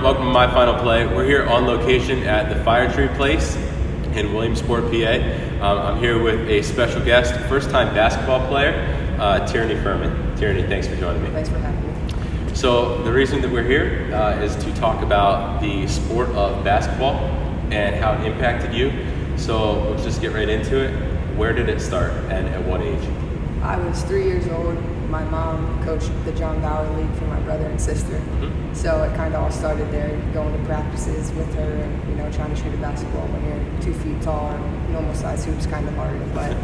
welcome to My Final Play. We're here on location at the Firetree Place in Williamsport, PA. I'm here with a special guest, first-time basketball player, Tierney Pfirman. Tierney, thanks for joining me. Thanks for having me. So the reason that we're here is to talk about the sport of basketball and how it impacted you. So let's just get right into it. Where did it start and at what age? I was 3 years old. My mom coached the John Bauer League for my brother and sister. Mm-hmm. So it kind of all started there, going to practices with her and, trying to shoot a basketball when you're 2 feet tall and normal size hoops kind of hard. But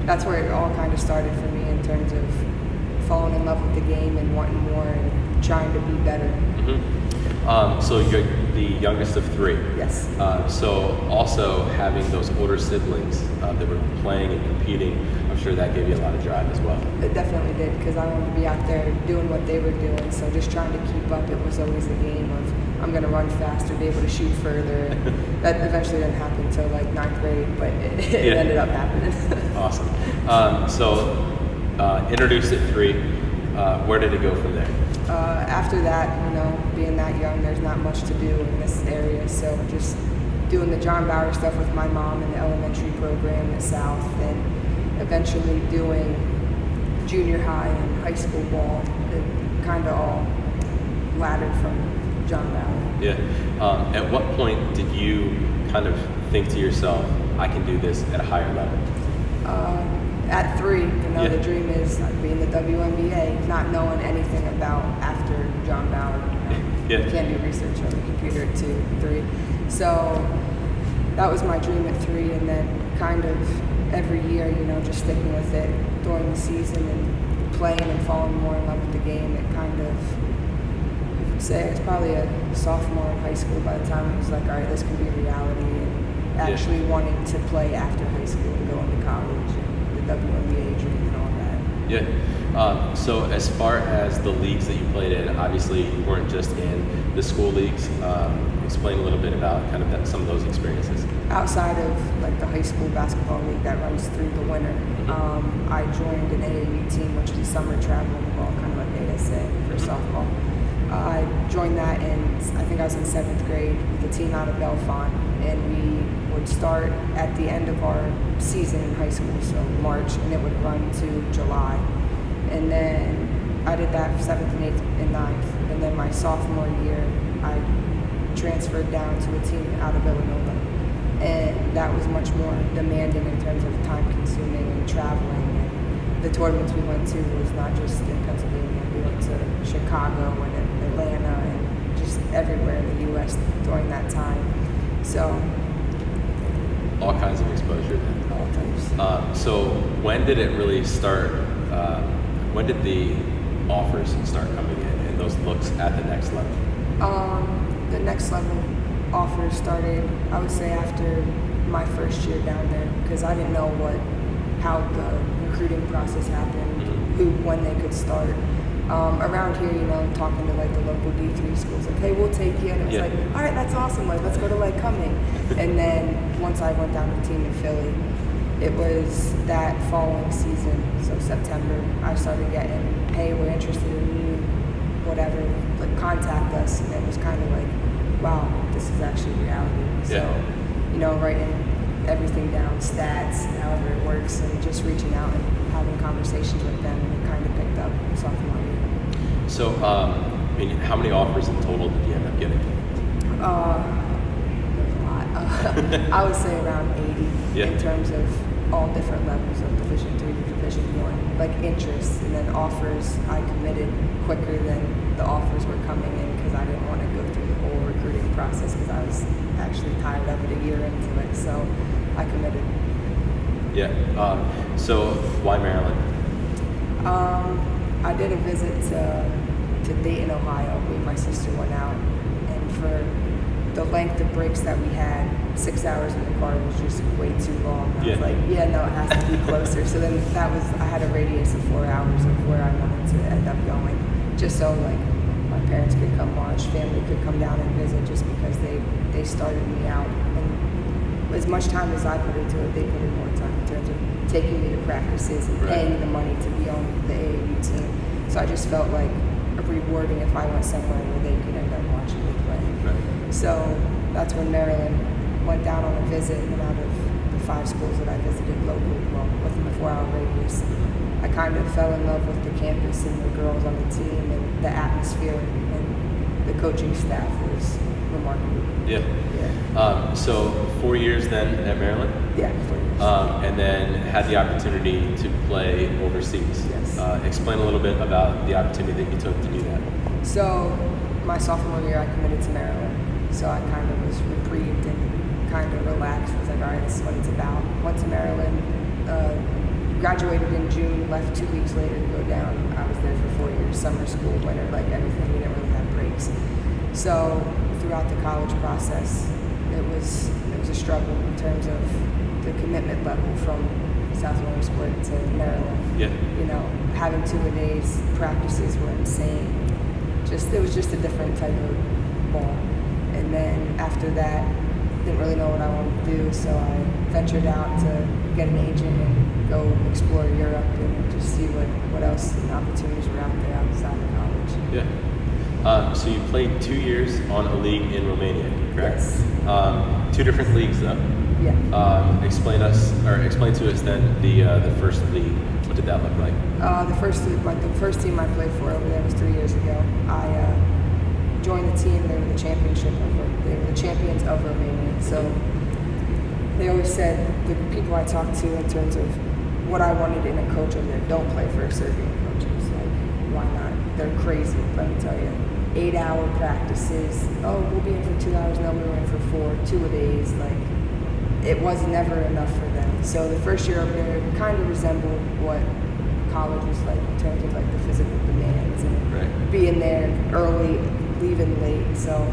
that's where it all kind of started for me in terms of falling in love with the game and wanting more and trying to be better. Mm-hmm. So you're the youngest of three. Yes. So also having those older siblings that were playing and competing, I'm sure that gave you a lot of drive as well. It definitely did, because I wanted to be out there doing what they were doing. So just trying to keep up, it was always a game of I'm going to run faster, be able to shoot further. And that eventually didn't happen until like 9th grade, but it ended up happening. Awesome. So introduced at 3. Where did it go from there? After that, being that young, there's not much to do in this area. So just doing the John Bauer stuff with my mom in the elementary program at South, and eventually doing junior high and high school ball. It kind of all laddered from John Bauer. Yeah. At what point did you kind of think to yourself, I can do this at a higher level? At 3, the dream is being the WNBA, not knowing anything about after John Bauer. Yeah. You can't do research on the computer at 2, 3. So that was my dream at 3, and then kind of every year, just sticking with it during the season and playing and falling more in love with the game. It kind of, you could say, it's probably a sophomore in high school by the time it was like, all right, this can be reality, and actually wanting to play after high school and go into college. WNBA dream and all that. Yeah. So as far as the leagues that you played in, obviously you weren't just in the school leagues. Explain a little bit about kind of some of those experiences. Outside of like the high school basketball league that runs through the winter, I joined an AAU team, which is a summer traveling ball, kind of like ASA for softball. I joined that I think I was in 7th grade with a team out of Bellefonte, and we would start at the end of our season in high school, so March, and it would run to July. And then I did that for 7th and 8th and 9th. And then my sophomore year, I transferred down to a team out of Illinois. And that was much more demanding in terms of time consuming and traveling. And the tournaments we went to was not just in Pennsylvania. We went to Chicago and Atlanta and just everywhere in the U.S. during that time. So all kinds of exposure then. All types. So when did it really start? When did the offers start coming in and those looks at the next level? The next level offers started, I would say, after my first year down there, because I didn't know how the recruiting process happened, when they could start. Around here, talking to like the local D3 schools, like, hey, we'll take you. And it was like, all right, that's awesome. Like, let's go to like Cumming. And then once I went down to the team in Philly, it was that following season, so September, I started getting, hey, we're interested in you, whatever, like contact us. And it was kind of like, wow, this is actually reality. So, writing everything down, stats, however it works, and just reaching out and having conversations with them, and it kind of picked up sophomore year. So, how many offers in total did you end up getting? There's a lot. I would say around 80 in terms of all different levels of Division 3 to Division 1, like interests, and then offers. I committed quicker than the offers were coming in because I didn't want to go through the whole recruiting process because I was actually tired of it a year into it. So I committed. Yeah. So why Maryland? I did a visit to Dayton, Ohio. Me and my sister went out, and for the length of breaks that we had, 6 hours in the car was just way too long. I was like, no, it has to be closer. So then I had a radius of 4 hours of where I wanted to end up going, just so like my parents could come watch, family could come down and visit, just because they started me out. And as much time as I put into it, they put in more time in terms of taking me to practices and paying the money to be on the AAU team. So I just felt like rewarding if I went somewhere where they could end up watching me play. Right. So that's when Maryland went down on a visit, and out of the 5 schools that I visited locally, well, within the 4-hour radius, I kind of fell in love with the campus and the girls on the team and the atmosphere, and the coaching staff was remarkable. Yeah. So 4 years then at Maryland? Yeah, 4 years. And then had the opportunity to play overseas. Yes. Explain a little bit about the opportunity that you took to do that. So my sophomore year, I committed to Maryland. So I kind of was reprieved and kind of relaxed. I was like, all right, this is what it's about. Went to Maryland, graduated in June, left 2 weeks later to go down. I was there for 4 years, summer school, winter, like everything. We didn't really have breaks. So throughout the college process, it was a struggle in terms of the commitment level from South Williamsport to Maryland. Yeah. You know, having 2-a-days practices were insane. It was just a different type of ball. And then after that, didn't really know what I wanted to do, so I ventured out to get an agent and go explore Europe and just see what else and opportunities were out there outside of college. Yeah. So you played 2 years on a league in Romania, correct? Yes. 2 different leagues though. Yeah. Explain to us then the first league. What did that look like? The first team I played for over there was 3 years ago. I joined the team. They were the they were the champions of Romania. So they always said, the people I talked to in terms of what I wanted in a coach over there, don't play for a Serbian coach. It's like, why not? They're crazy, let me tell you. 8-hour practices. Oh, we'll be in for 2 hours. No, we were in for 4, 2-a-days. Like, it was never enough for them. So the first year over there kind of resembled what college was like in terms of like the physical demands and being there early, leaving late. So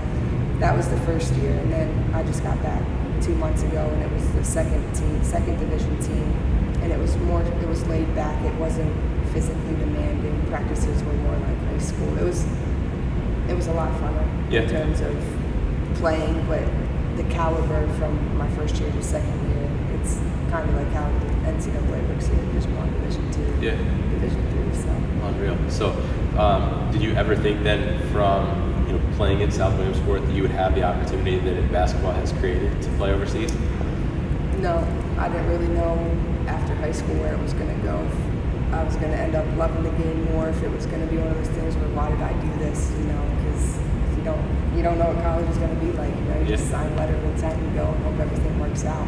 that was the first year, and then I just got back 2 months ago, and it was the second division team, and it was laid back. It wasn't physically demanding. Practices were more like high school. It was a lot funner in terms of playing, but the caliber from my first year to second year, it's kind of like how the NCAA looks here, Division 1, Division 2, Division 3. So Unreal. So did you ever think then from playing at South Williamsport that you would have the opportunity that basketball has created to play overseas? No, I didn't really know after high school where it was going to go. If I was going to end up loving the game more, if it was going to be one of those things where, why did I do this? Because if you don't know what college is going to be like. You just sign a letter of intent and go and hope everything works out.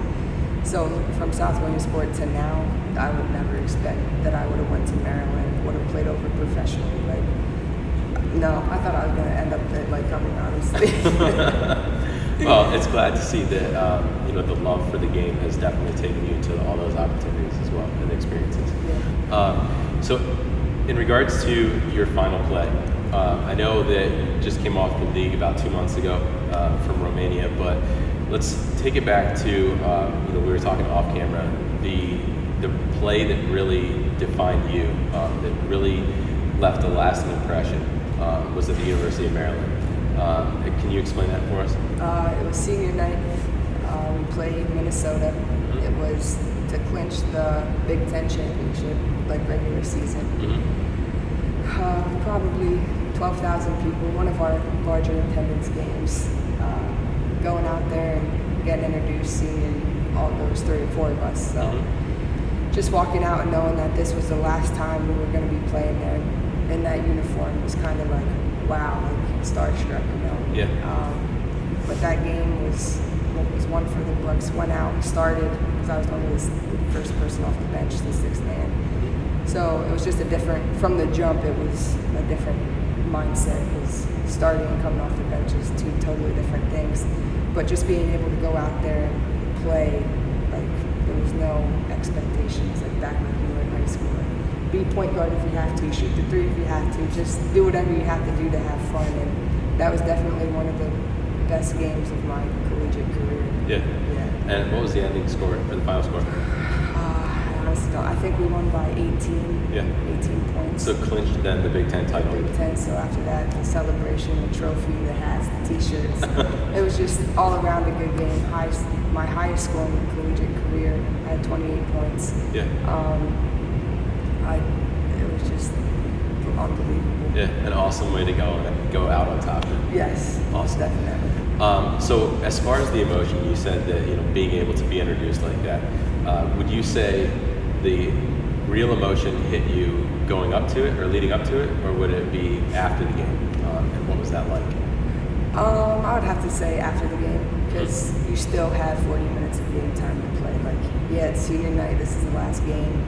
So from South Williamsport to now, I would never expect that I would have went to Maryland, would have played over professionally. No, I thought I was going to end up at Cumming, honestly. Well, it's glad to see that the love for the game has definitely taken you to all those opportunities as well and experiences. Yeah. So, in regards to your final play, I know that you just came off the league about 2 months ago from Romania, but let's take it back to we were talking off camera, the play that really defined you, that really left a lasting impression. Was at the University of Maryland. Can you explain that for us? It was senior night. We played Minnesota. Mm-hmm. It was to clinch the BIG10 championship, regular season. Mm-hmm. Probably 12,000 people, one of our larger attendance games. Going out there and getting introduced, seeing all those 3 or 4 of us. So just walking out and knowing that this was the last time we were going to be playing there in that uniform was kind of like, wow, starstruck, Yeah. But that game was one for the books. Went out, started, because I was only the first person off the bench, the 6th man. So it was just from the jump, it was a different mindset, because starting and coming off the bench is 2 totally different things. But just being able to go out there and play, there was no expectations, back when you were in high school. Be point guard if you have to, shoot the 3 if you have to, just do whatever you have to do to have fun. And that was definitely one of the best games of my collegiate career. Yeah. And what was the ending score, or the final score? I honestly don't. I think we won by 18. Yeah. 18 points. So clinched then the Big Ten title. The Big Ten. So after that, the celebration, the trophy, the hats, the T-shirts. It was just all around a good game. My highest score in my collegiate career. I had 28 points. Yeah. It was just unbelievable. Yeah, an awesome way to go out on top. Yes, Awesome. definitely. So as far as the emotion, you said that being able to be introduced like that. Would you say the real emotion hit you going up to it or leading up to it, or would it be after the game? And what was that like? I would have to say after the game, because you still have 40 minutes of game time to play. Like, yeah, it's senior night, this is the last game.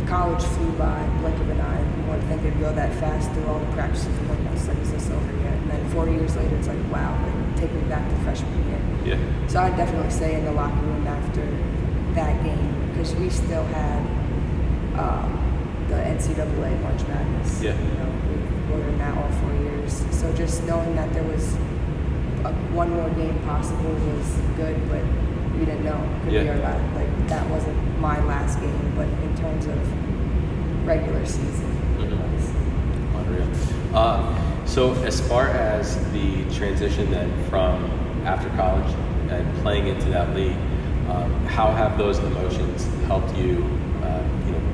College flew by, blink of an eye. You wouldn't think it'd go that fast through all the practices and workouts. Like, is this over yet? And then 4 years later, it's like, wow, like, take me back to freshman year. Yeah. So I'd definitely say in the locker room after that game, because we still had the NCAA March Madness. Yeah. We were in that all 4 years. So just knowing that there was one more game possible was good, but we didn't know it could be our last. Like, that wasn't my last game, but in terms of regular season, it was. Unreal. So as far as the transition then from after college and playing into that league, how have those emotions helped you,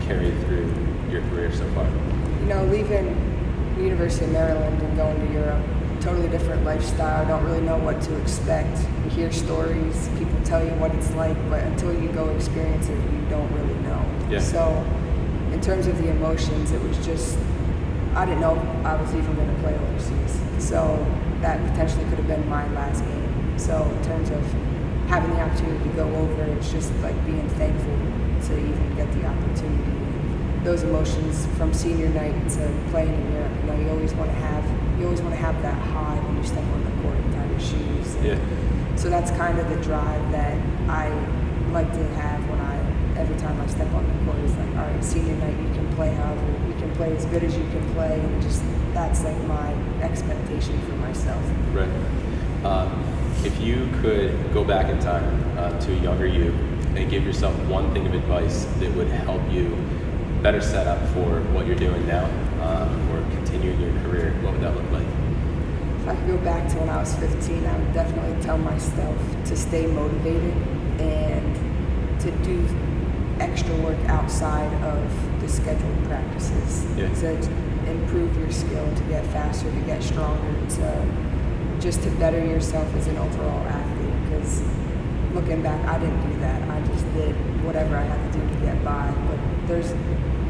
carry through your career so far? Leaving the University of Maryland and going to Europe, totally different lifestyle. Don't really know what to expect. You hear stories, people tell you what it's like, but until you go experience it, you don't really know. Yeah. So in terms of the emotions, it was just, I didn't know I was even going to play overseas. So that potentially could have been my last game. So in terms of having the opportunity to go over, it's just like being thankful to even get the opportunity. Those emotions from senior night to playing in Europe, you always want to have that high when you step on the court and tie your shoes. Yeah. So that's kind of the drive that I like to have every time I step on the court. It's like, all right, senior night, you can play however, you can play as good as you can play, and just that's like my expectation for myself. Right. If you could go back in time to a younger you and give yourself one thing of advice that would help you better set up for what you're doing now or continuing your career, what would that look like? If I could go back to when I was 15, I would definitely tell myself to stay motivated and to do extra work outside of the scheduled practices. Yeah. To improve your skill, to get faster, to get stronger, to better yourself as an overall athlete. Because looking back, I didn't do that. I just did whatever I had to do to get by. But there's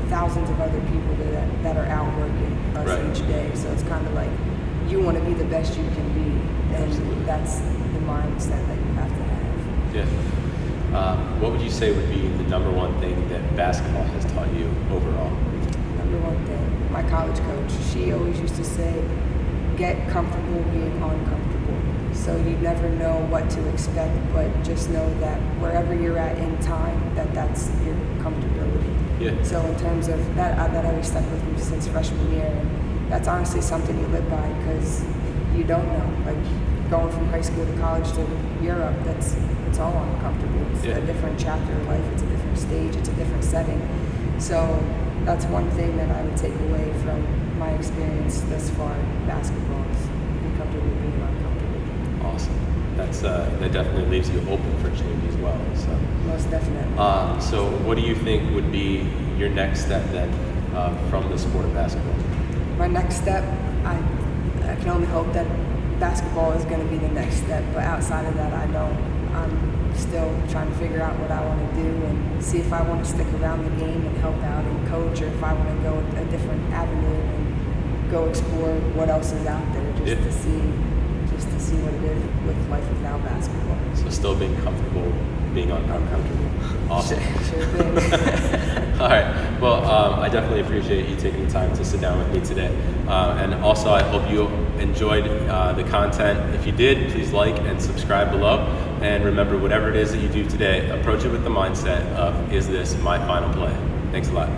thousands of other people that are out working us each day. So it's kind of like you want to be the best you can be, and that's the mindset that you have to have. Yeah. What would you say would be the number one thing that basketball has taught you overall? Number one thing, my college coach, she always used to say, get comfortable being uncomfortable. So you never know what to expect, but just know that wherever you're at in time, that's your comfortability. Yeah. So in terms of that, that always stuck with me since freshman year, and that's honestly something you live by because you don't know. Like going from high school to college to Europe, it's all uncomfortable. It's a different chapter of life. It's a different stage. It's a different setting. So that's one thing that I would take away from my experience thus far in basketball is be comfortable being uncomfortable. Awesome. That definitely leaves you open for change as well. So Most definitely. So what do you think would be your next step then from the sport of basketball? My next step, I can only hope that basketball is going to be the next step, but outside of that, I don't. I'm still trying to figure out what I want to do and see if I want to stick around the game and help out and coach, or if I want to go a different avenue and go explore what else is out there, just to see what it is with life without basketball. So still being comfortable, being uncomfortable. Awesome. Sure thing. All right. Well, I definitely appreciate you taking the time to sit down with me today. And also, I hope you enjoyed the content. If you did, please like and subscribe below. And remember, whatever it is that you do today, approach it with the mindset of, is this my final play? Thanks a lot.